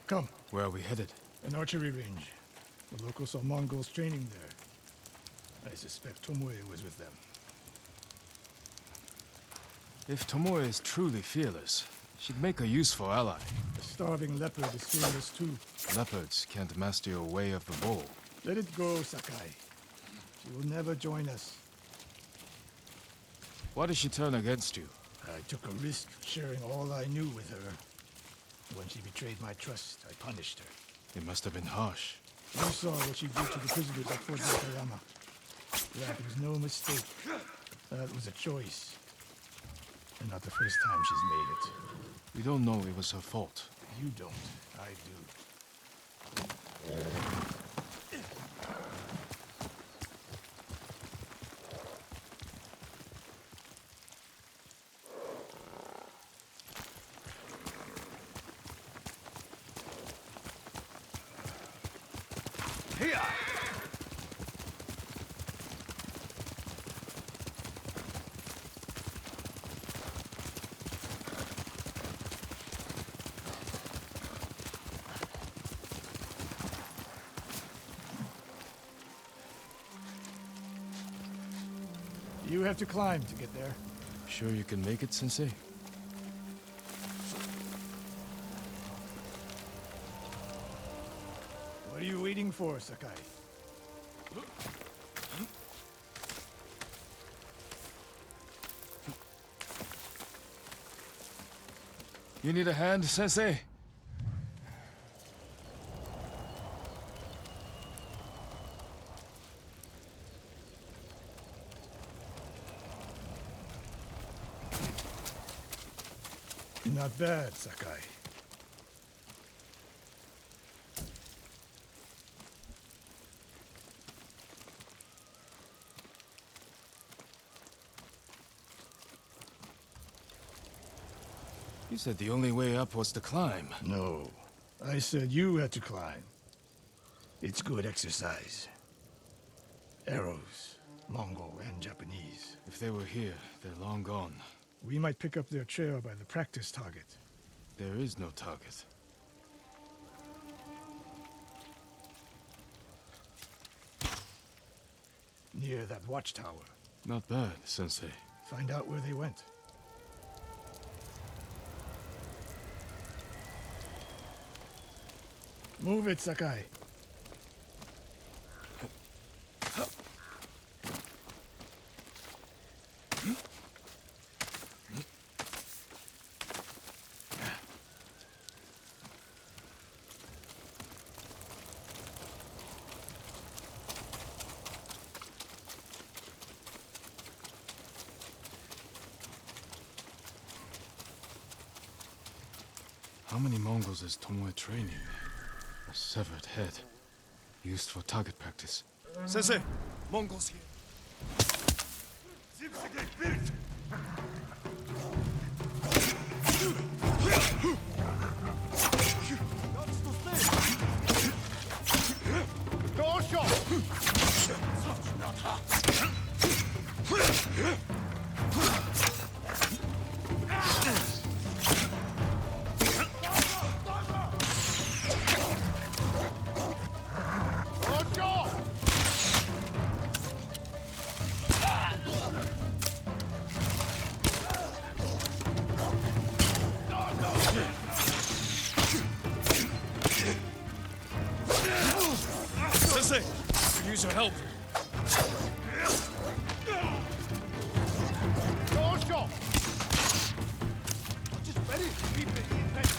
Come. Where are we headed? An archery range. The locals saw Mongols training there. I suspect Tomoe was with them. If Tomoe is truly fearless, she'd make a useful ally. The starving leopard is fearless too. Leopards can't master your way of the bull. Let it go, Sakai. She will never join us. Why did she turn against you? I took a risk sharing all I knew with her. When she betrayed my trust, I punished her. It must have been harsh. You saw what she did to the prisoners at Fort Yakayama. That was no mistake. That was a choice. And not the first time she's made it. We don't know it was her fault. You don't. I do. Here! You have to climb to get there. Sure you can make it, Sensei? What are you waiting for, Sakai? You need a hand, Sensei? Not bad, Sakai. You said the only way up was to climb. No. I said you had to climb. It's good exercise. Arrows, Mongol and Japanese. If they were here, they're long gone. We might pick up their trail by the practice target. There is no target. Near that watchtower. Not bad, Sensei. Find out where they went. Move it, Sakai. How many Mongols is Tomoe training? A severed head. Used for target practice. Sensei! Mongols here! Sensei! Could use your help. Just ready to keep it in place.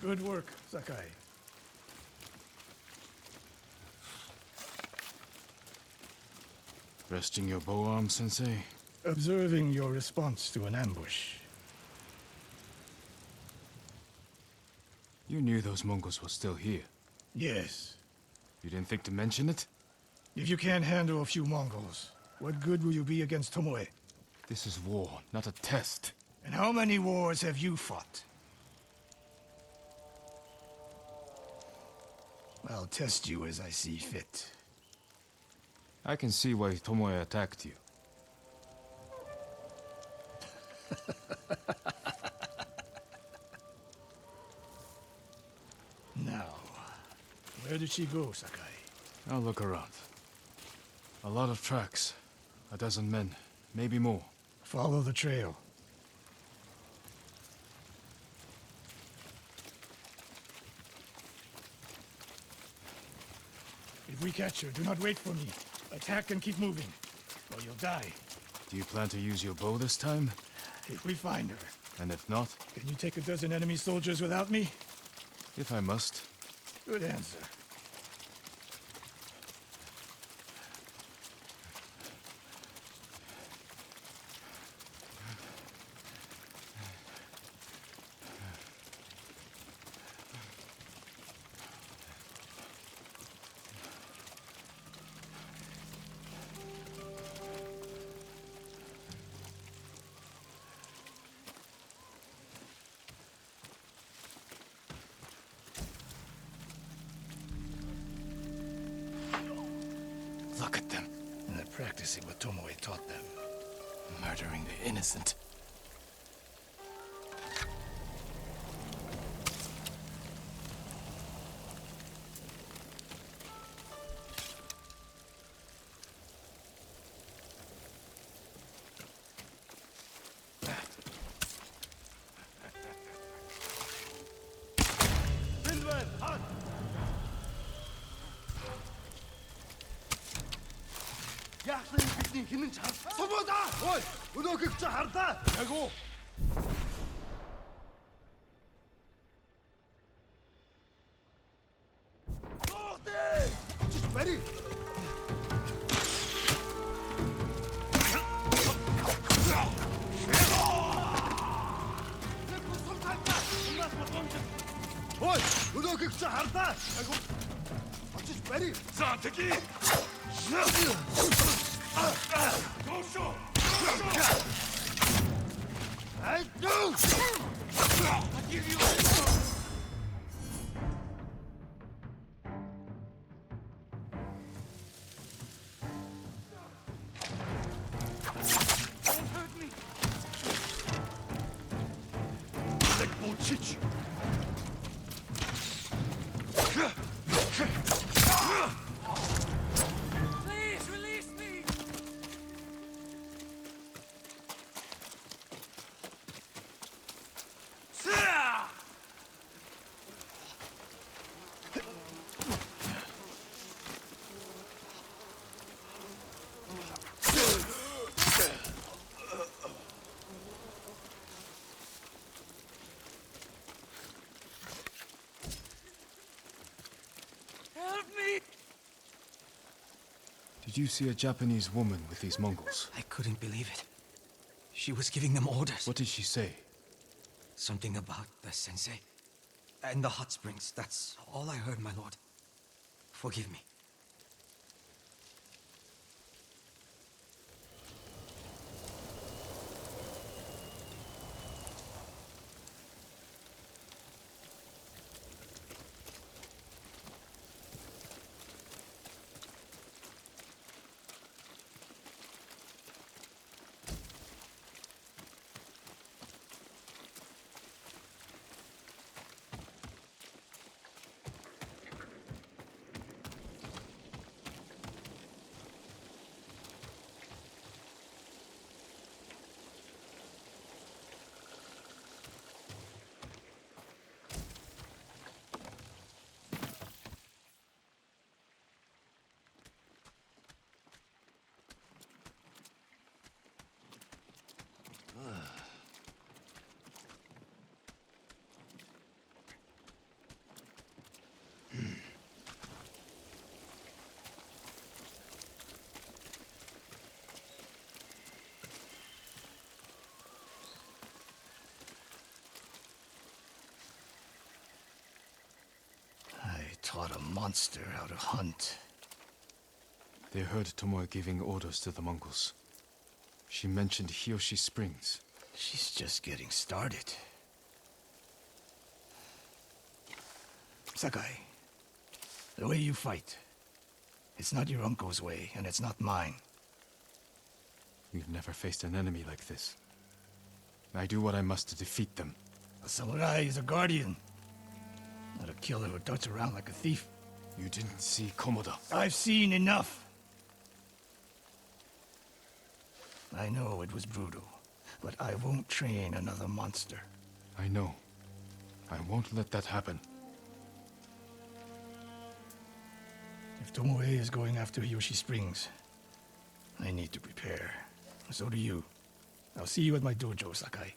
Good work, Sakai. Resting your bow arm, Sensei? Observing your response to an ambush. You knew those Mongols were still here. Yes. You didn't think to mention it? If you can't handle a few Mongols, what good will you be against Tomoe? This is war, not a test. And how many wars have you fought? I'll test you as I see fit. I can see why Tomoe attacked you. Now, where did she go, Sakai? I'll look around. A lot of tracks. A dozen men, maybe more. Follow the trail. If we catch her, do not wait for me. Attack and keep moving, or you'll die. Do you plan to use your bow this time? If we find her. And if not? Can you take a dozen enemy soldiers without me? If I must. Good answer. Look at them. And they're practicing what Tomoe taught them. Murdering the innocent. Яахлын бидний хинэн чар. Сумуда! Ой, өнөөгч харлаа. Агуу. Оотэй! Чич бари. Ой, өнөөгч харлаа. Агуу. Чич бари. За, тэки. I do! I give you Don't hurt me! Let go, Chich! Please release me! Help me! Did you see a Japanese woman with these Mongols? I couldn't believe it. She was giving them orders. What did she say? Something about the sensei. And the hot springs. That's all I heard, my lord. Forgive me. taught a monster how to hunt. They heard Tomoe giving orders to the Mongols. She mentioned Hiyoshi Springs. She's just getting started. Sakai, the way you fight, it's not your uncle's way, and it's not mine. We've never faced an enemy like this. I do what I must to defeat them. A samurai is a guardian, not a killer who darts around like a thief. You didn't see Komoda. I've seen enough. I know it was brutal, but I won't train another monster. I know. I won't let that happen. If Tomoe is going after Hiyoshi Springs, I need to prepare. So do you. I'll see you at my dojo, Sakai.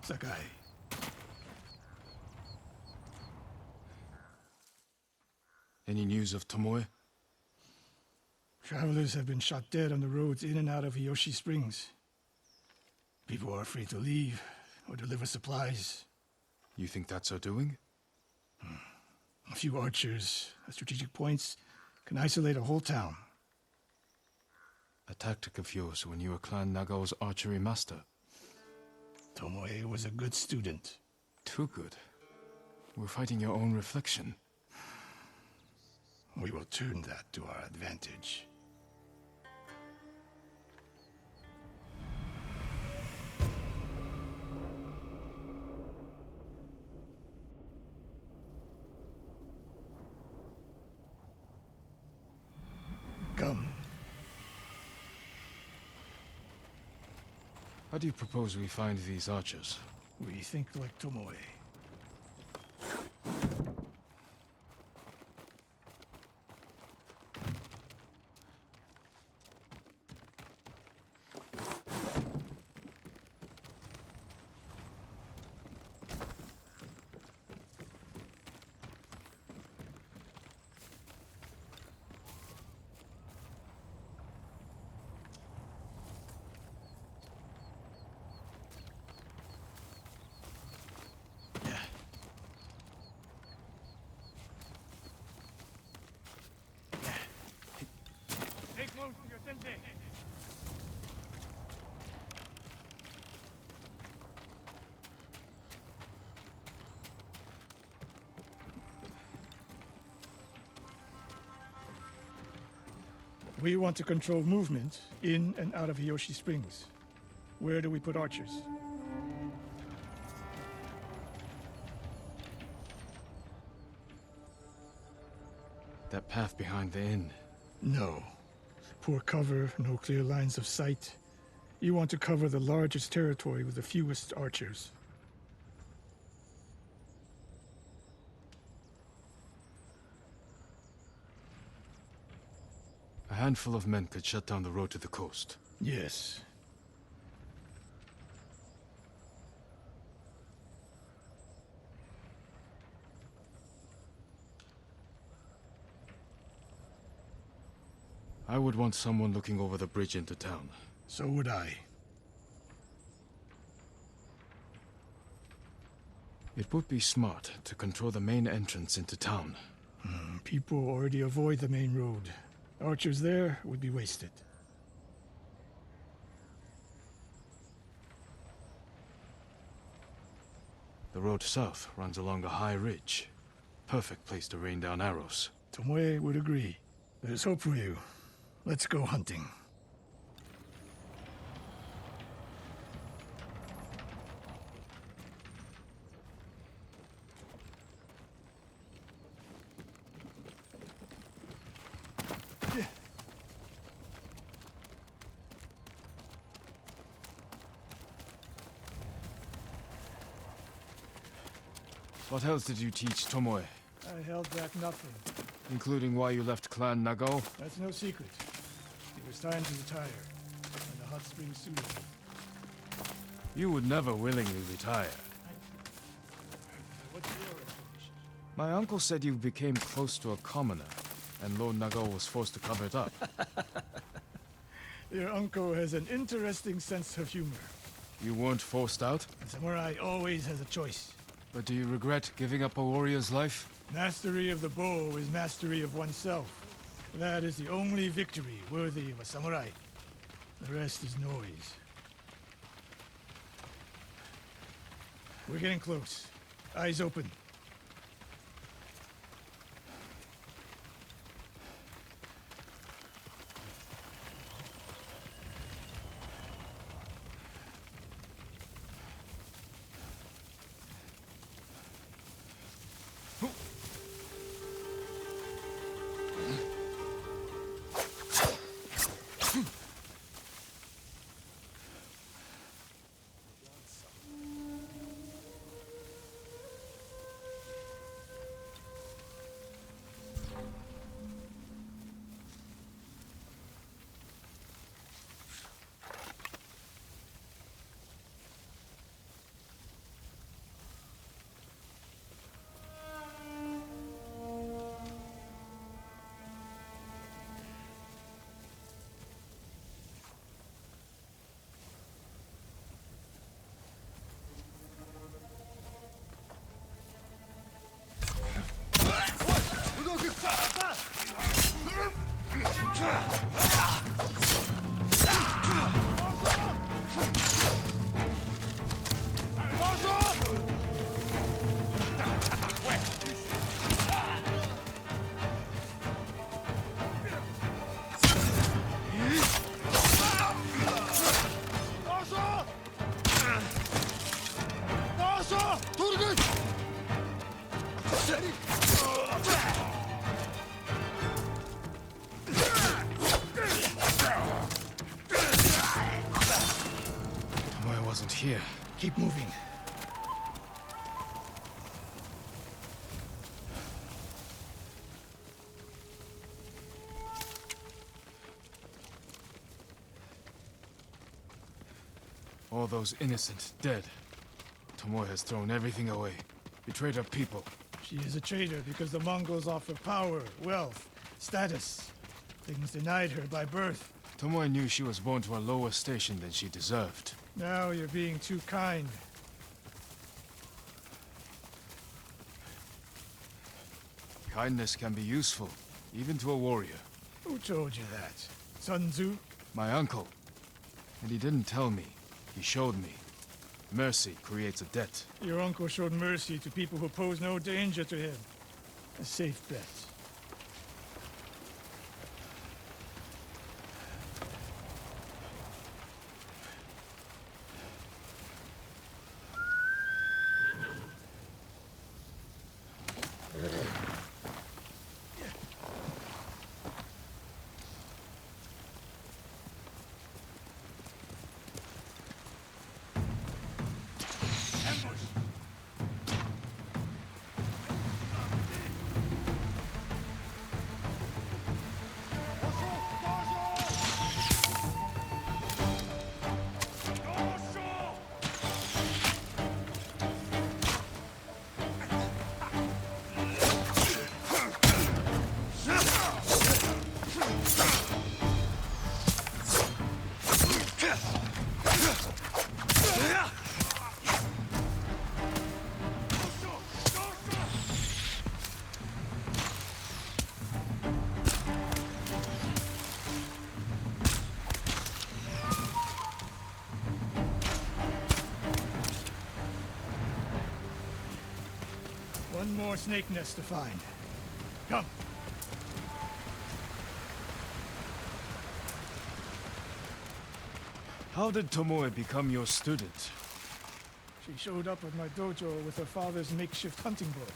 Sakai. Any news of Tomoe? Travelers have been shot dead on the roads in and out of Hiyoshi Springs. People are afraid to leave or deliver supplies. You think that's her doing? A few archers at strategic points can isolate a whole town. A tactic of yours when you were Clan Nagao's archery master. Tomoe was a good student. Too good. We're fighting your own reflection. We will turn that to our advantage. Come. How do you propose we find these archers? We think like Tomoe. We want to control movement in and out of Hiyoshi Springs. Where do we put archers? That path behind the inn. No. Poor cover, no clear lines of sight. You want to cover the largest territory with the fewest archers. A handful of men could shut down the road to the coast. Yes. I would want someone looking over the bridge into town. So would I. It would be smart to control the main entrance into town. People already avoid the main road. Archers there would be wasted. The road south runs along a high ridge. Perfect place to rain down arrows. Tomoe would agree. There's hope for you. Let's go hunting. What else did you teach Tomoe? I held back nothing. Including why you left Clan Nagao? That's no secret. It was time to retire, and the hot springs suited me. You would never willingly retire. What's your explanation? My uncle said you became close to a commoner, and Lord Nagao was forced to cover it up. Your uncle has an interesting sense of humor. You weren't forced out? A samurai always has a choice. But do you regret giving up a warrior's life? Mastery of the bow is mastery of oneself. That is the only victory worthy of a samurai. The rest is noise. We're getting close. Eyes open. Tomoe wasn't here. Keep moving. All those innocent dead. Tomoe has thrown everything away. Betrayed her people. She is a traitor because the Mongols offer power, wealth, status. Things denied her by birth. Tomoe knew she was born to a lower station than she deserved. Now you're being too kind. Kindness can be useful, even to a warrior. Who told you that? Sun Tzu? My uncle. And he didn't tell me. He showed me. Mercy creates a debt. Your uncle showed mercy to people who pose no danger to him. A safe bet. One more snake nest to find. Come. How did Tomoe become your student? She showed up at my dojo with her father's makeshift hunting bow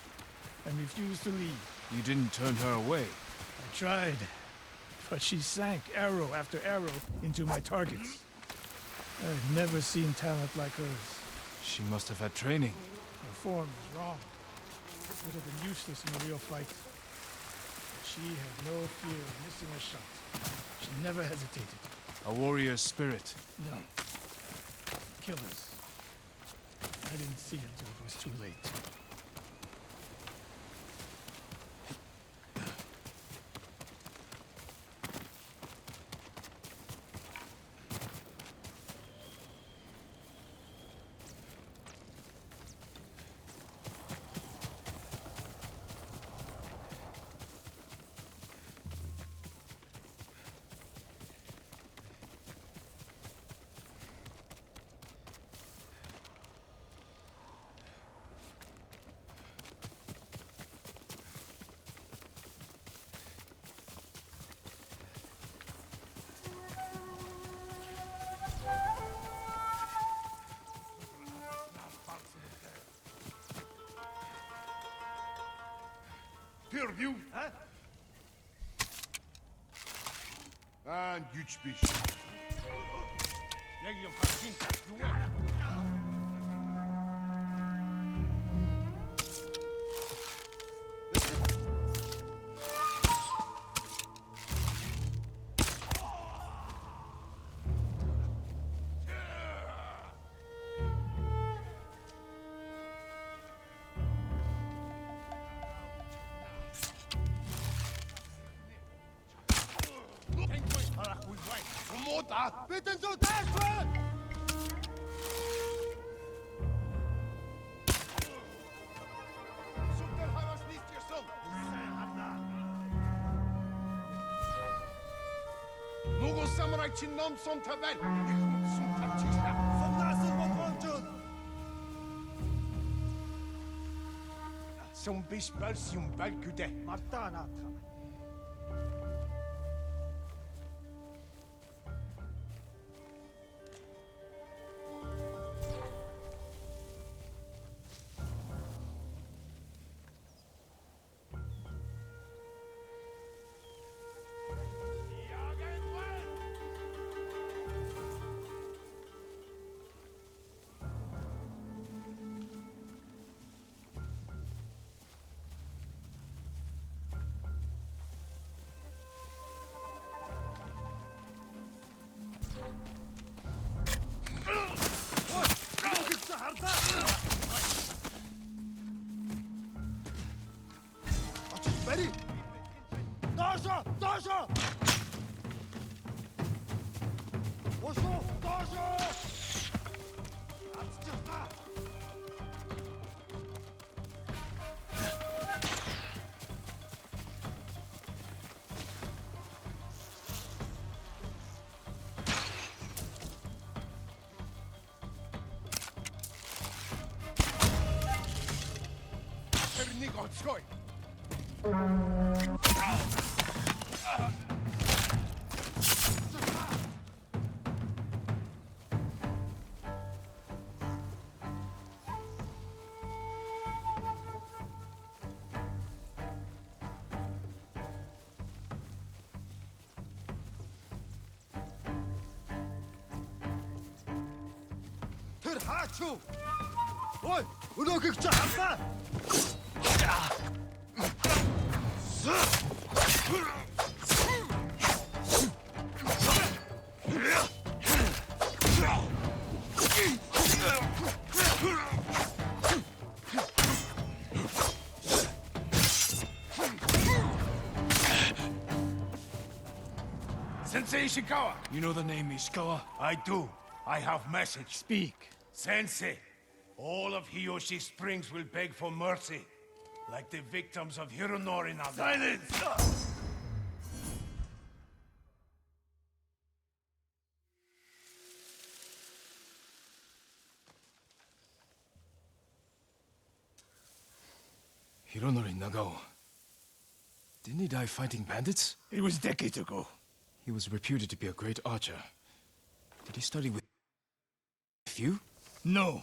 and refused to leave. You didn't turn her away. I tried, but she sank arrow after arrow into my targets. I've never seen talent like hers. She must have had training. Her form was wrong. Would have been useless in a real fight. But she had no fear of missing a shot. She never hesitated. A warrior's spirit. No. Killers. I didn't see it until it was too late. Pürview, hè? En güçbiş. Ne gidiyorsun kardeşim? Bitte so das! Mongol samurai чинном som tavel. Som taktiska. Som nasıl motorcun. Som bispel som balkude. Martana. Skoj! Тэр хаач юу? Ой, өнөөгөө чи харлаа. Sensei Ishikawa! You know the name Ishikawa? I do. I have message. Speak. Sensei, all of Hiyoshi Springs will beg for mercy, like the victims of Hironori Nagao. Silence! Hironori Nagao. Didn't he die fighting bandits? It was decades ago. He was reputed to be a great archer. Did he study with you? No.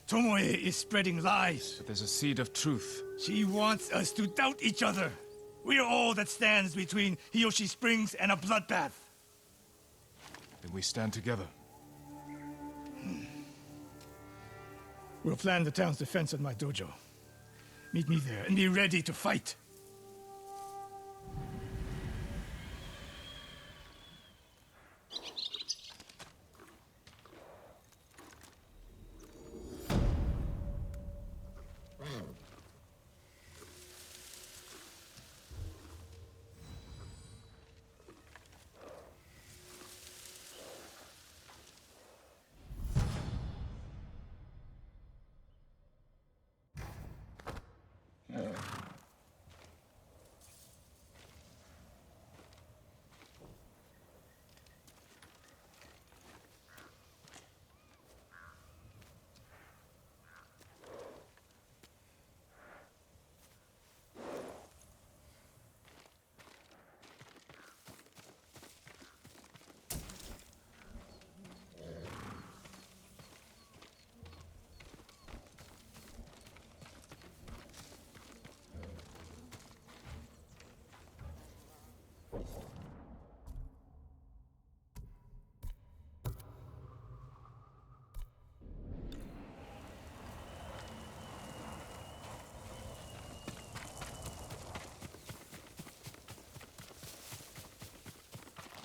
Tomoe is spreading lies. But there's a seed of truth. She wants us to doubt each other. We are all that stands between Hiyoshi Springs and a bloodbath. Then we stand together. We'll plan the town's defense at my dojo. Meet me there and be ready to fight.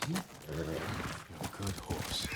You're a good horse.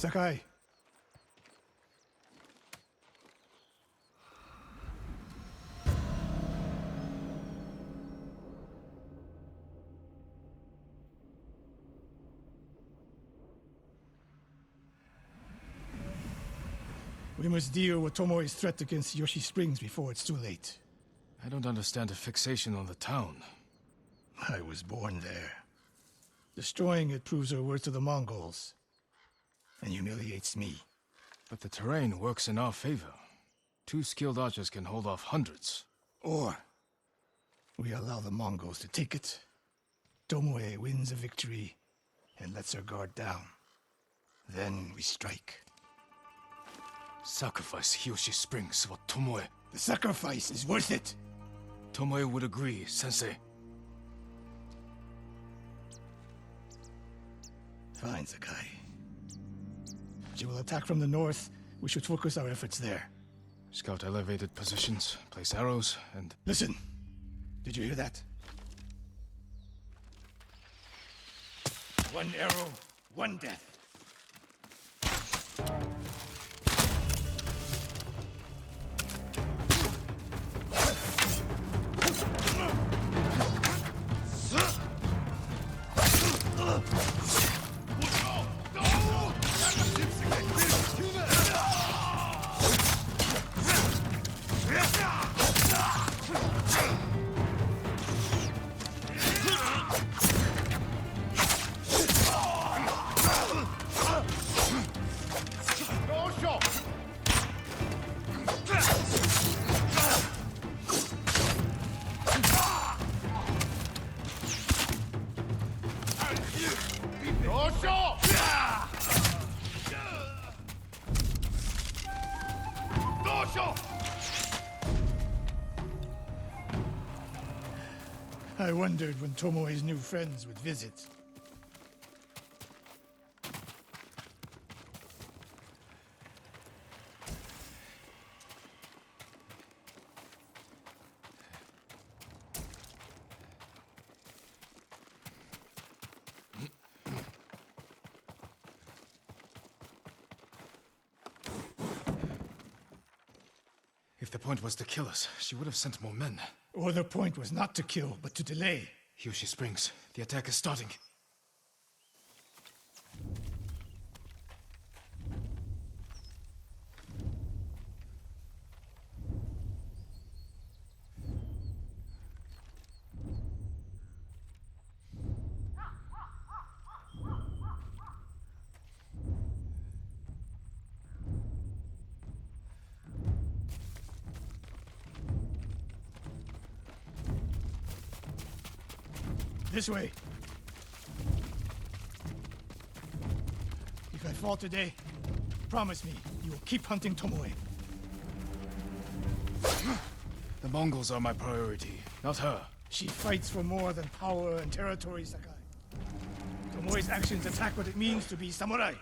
Sakai. We must deal with Tomoe's threat against Hiyoshi Springs before it's too late. I don't understand a fixation on the town. I was born there. Destroying it proves our worth to the Mongols, and humiliates me. But the terrain works in our favor. 2 skilled archers can hold off hundreds. Or we allow the Mongols to take it. Tomoe wins a victory and lets her guard down. Then we strike. Sacrifice Hiyoshi Springs for Tomoe. The sacrifice is worth it. Tomoe would agree, Sensei. Fine, Sakai. She will attack from the north. We should focus our efforts there. Scout elevated positions, place arrows, and... Listen! Did you hear that? 1 arrow, 1 death. I wondered when Tomoe's new friends would visit. If the point was to kill us, she would have sent more men. Or the point was not to kill, but to delay. Hiyoshi Springs, the attack is starting. This way. If I fall today, promise me you will keep hunting Tomoe. The Mongols are my priority, not her. She fights for more than power and territory, Sakai. Tomoe's actions attack what it means to be samurai.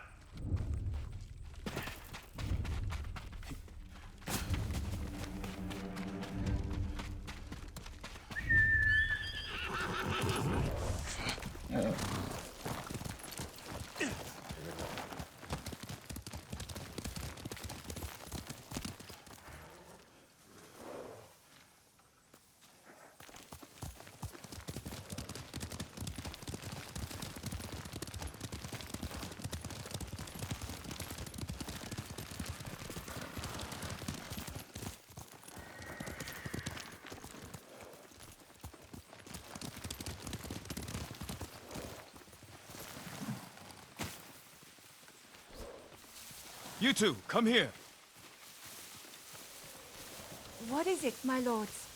You two, come here. What is it, my lords?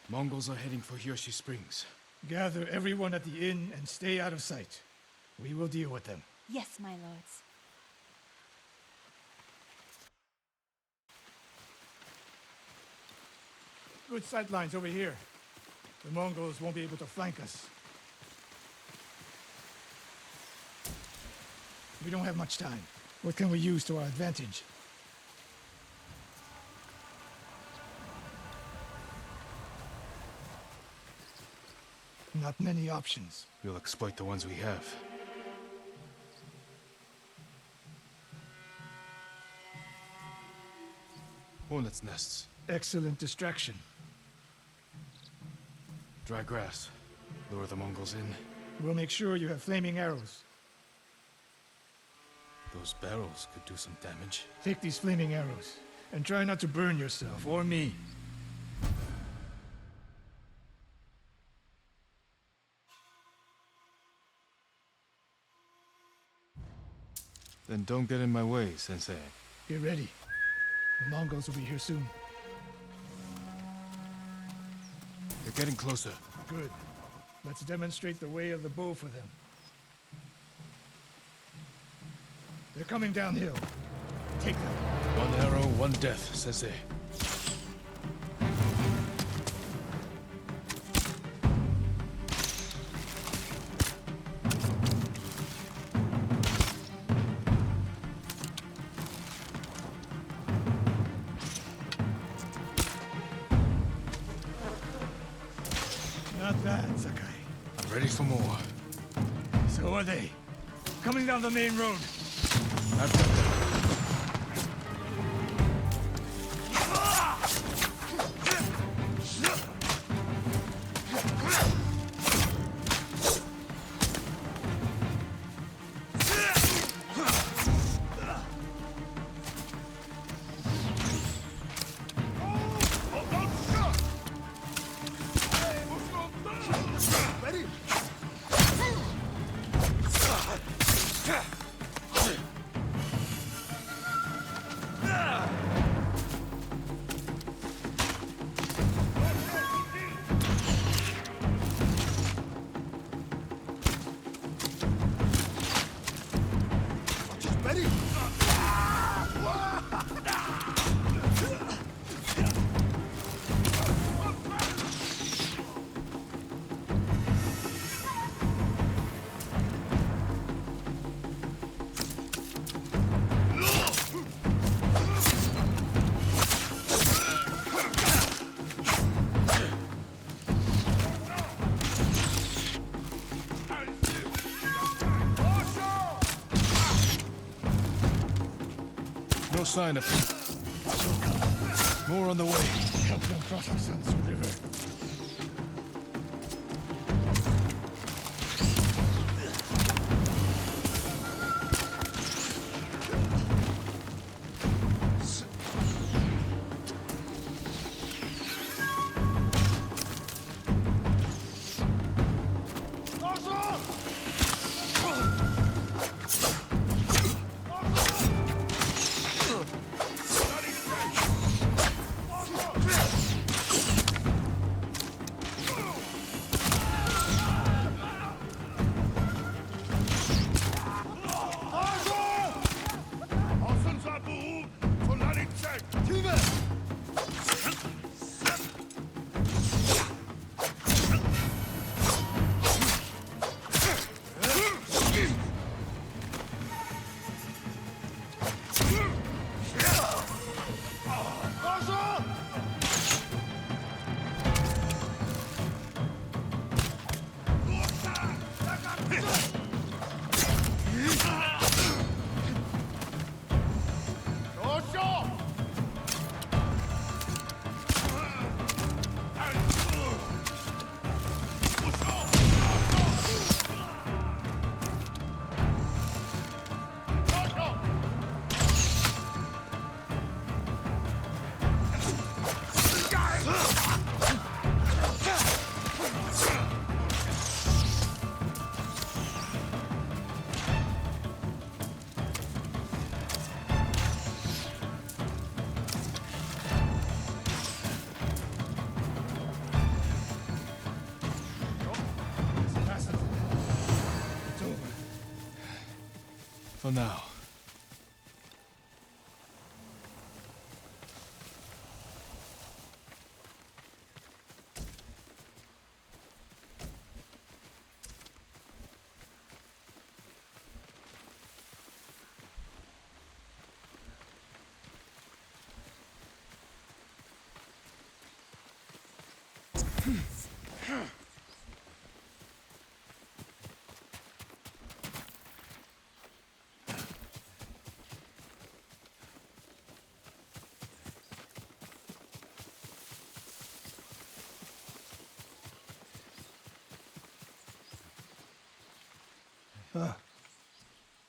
Mongols are heading for Hiyoshi Springs. Gather everyone at the inn and stay out of sight. We will deal with them. Yes, my lords. Good sight lines over here. The Mongols won't be able to flank us. We don't have much time. What can we use to our advantage? Not many options. We'll exploit the ones we have. Hornets' nests. Excellent distraction. Dry grass. Lure the Mongols in. We'll make sure you have flaming arrows. Those barrels could do some damage. Take these flaming arrows, and try not to burn yourself, or me. Then don't get in my way, Sensei. Get ready. The Mongols will be here soon. They're getting closer. Good. Let's demonstrate the way of the bow for them. They're coming downhill. Take them. One arrow, one death, Sensei. Not bad, Sakai. I'm ready for more. So are they. Coming down the main road. I've got them. No sign of him. More on the way. Help them cross the Sansu River. For now.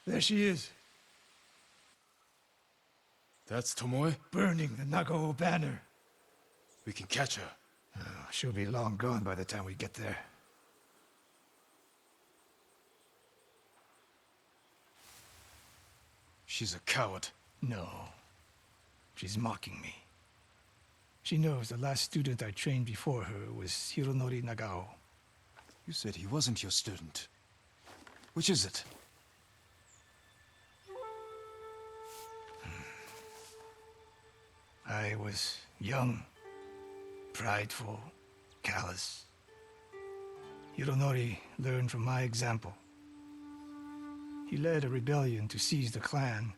There she is, That's Tomoe? burning the Nagao banner. We can catch her. She'll be long gone by the time we get there. She's a coward. No. She's mocking me. She knows the last student I trained before her was Hironori Nagao. You said he wasn't your student. Which is it? I was young, prideful, callous. Hironori learned from my example. He led a rebellion to seize the clan,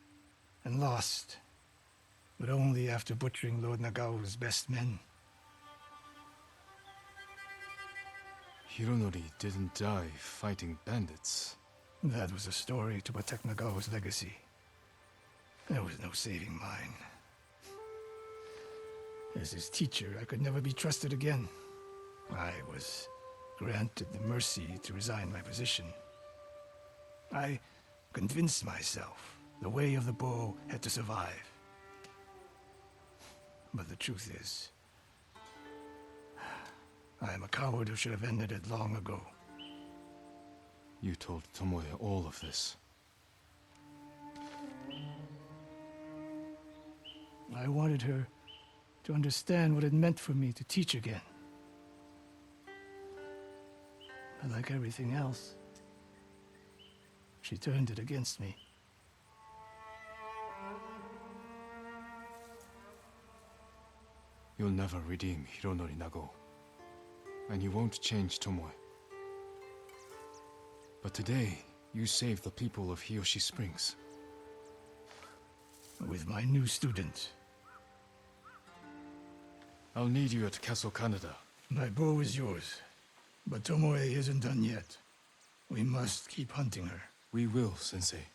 and lost, but only after butchering Lord Nagao's best men. Hironori didn't die fighting bandits. That was a story to protect Nagao's legacy. There was no saving mine. As his teacher, I could never be trusted again. I was granted the mercy to resign my position. I convinced myself the way of the bow had to survive. But the truth is, I am a coward who should have ended it long ago. You told Tomoe all of this. I wanted her to understand what it meant for me to teach again. But like everything else, she turned it against me. You'll never redeem Hironori Nagao. And you won't change Tomoe. But today, you saved the people of Hiyoshi Springs. With my new student. I'll need you at Castle Canada. My bow is yours, but Tomoe isn't done yet. We must keep hunting her. We will, Sensei.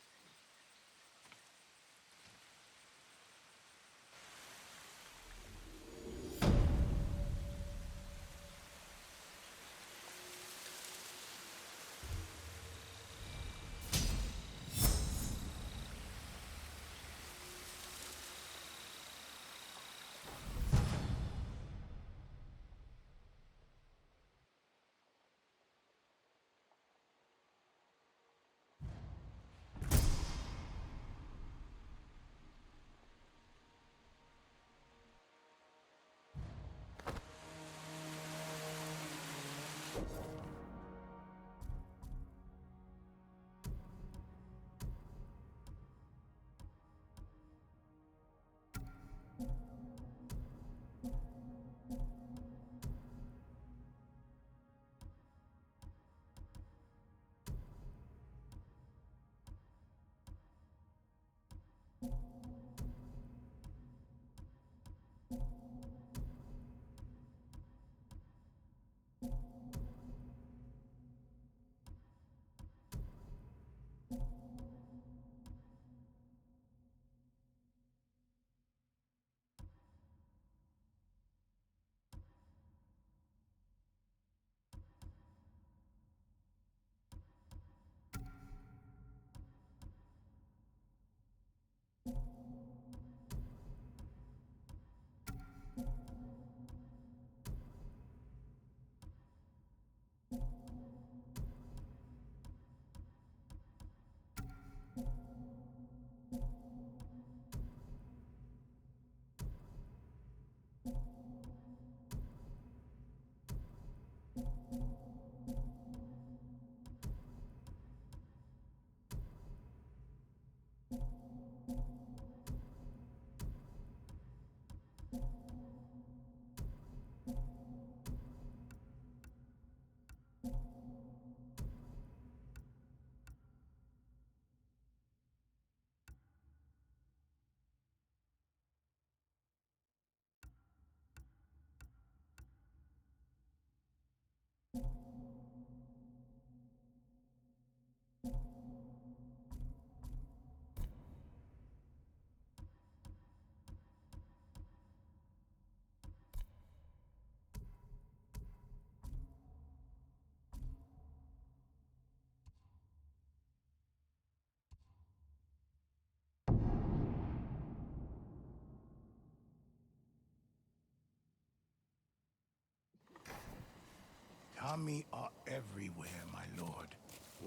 kami are everywhere, my lord.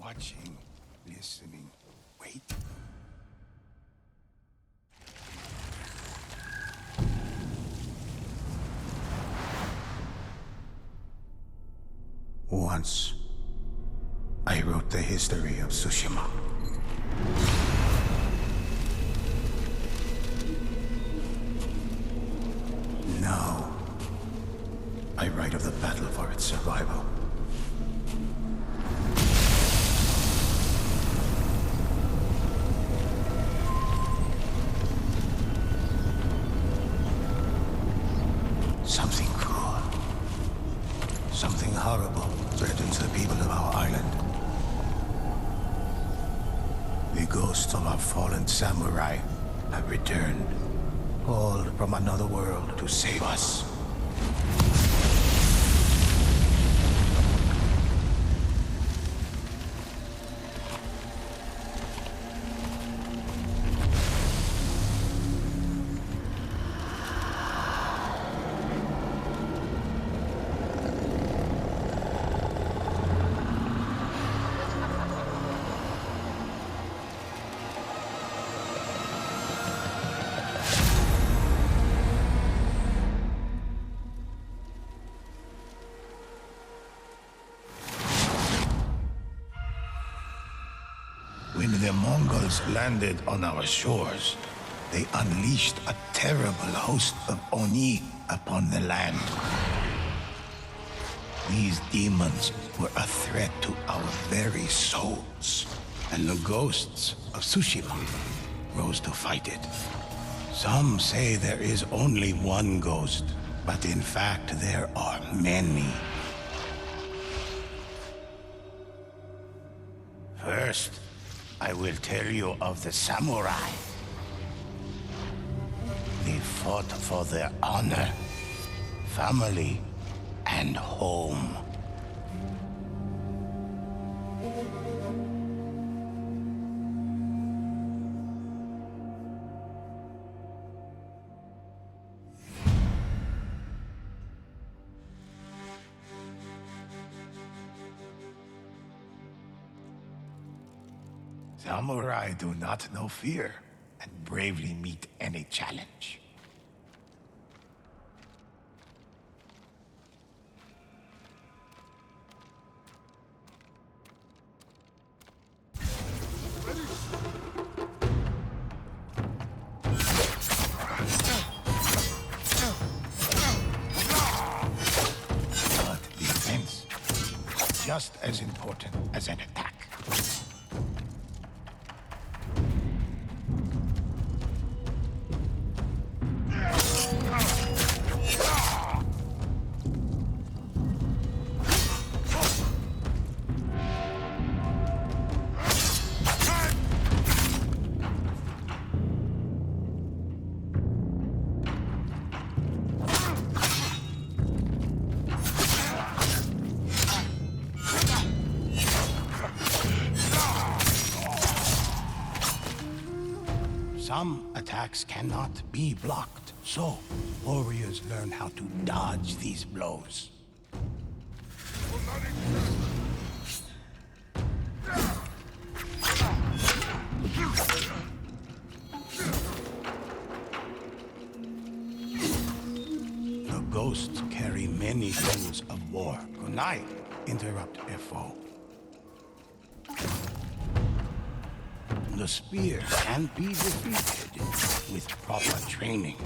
Watching, listening, waiting. Once, I wrote the history of Tsushima. Now, I write of the battle for its survival. Something cruel, something horrible threatens the people of our island. The ghosts of our fallen samurai have returned, called from another world to save us. When the Mongols landed on our shores, they unleashed a terrible host of Oni upon the land. These demons were a threat to our very souls, and the ghosts of Tsushima rose to fight it. Some say there is only one ghost, but in fact there are many. First, I will tell you of the samurai. They fought for their honor, family, and home. Samurai do not know fear and bravely meet any challenge. But defense is just as important as an attack. Some attacks cannot be blocked, so warriors learn how to dodge these blows. The ghosts carry many tools of war. Kunai, interrupt a foe. The spear can be defeated with proper training.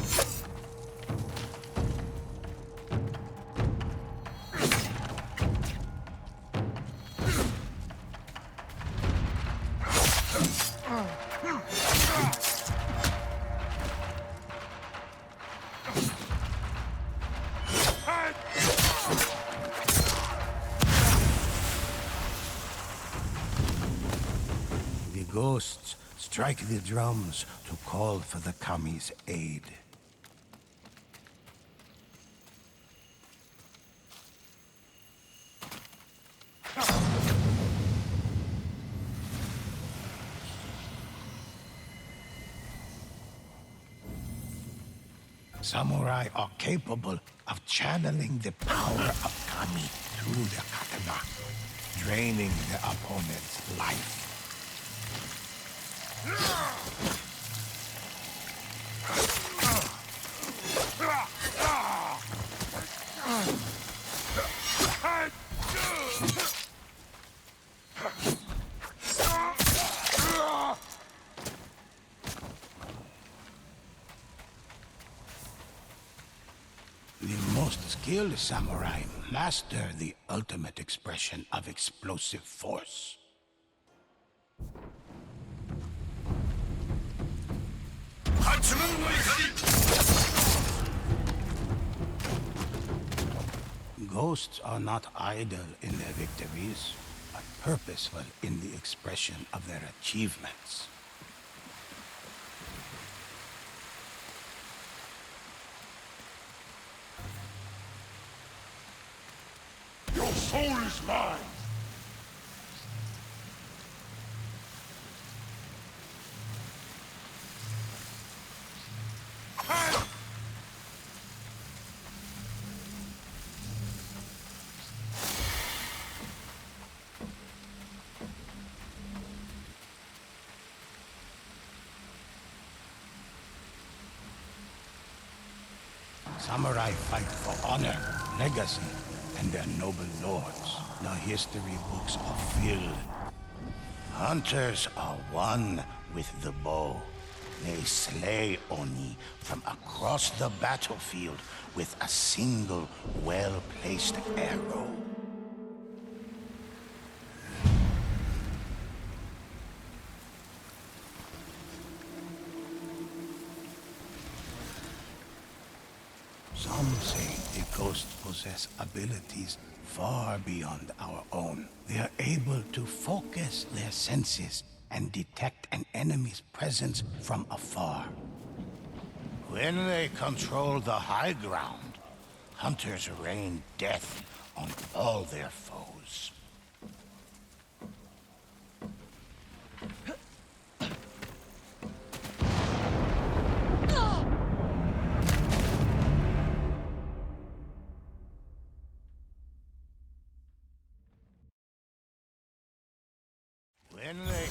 The ghosts strike the drums to call for the kami's aid. Samurai are capable of channeling the power of kami through their katana, draining their opponent's life. The most skilled samurai master the ultimate expression of explosive force. Ghosts are not idle in their victories, but purposeful in the expression of their achievements. Your soul is mine! Samurai fight for honor, legacy, and their noble lords. The history books are filled. Hunters are one with the bow. They slay Oni from across the battlefield with a single well-placed arrow. Some say the ghosts possess abilities far beyond our own. They are able to focus their senses and detect an enemy's presence from afar. When they control the high ground, hunters rain death on all their foes. When they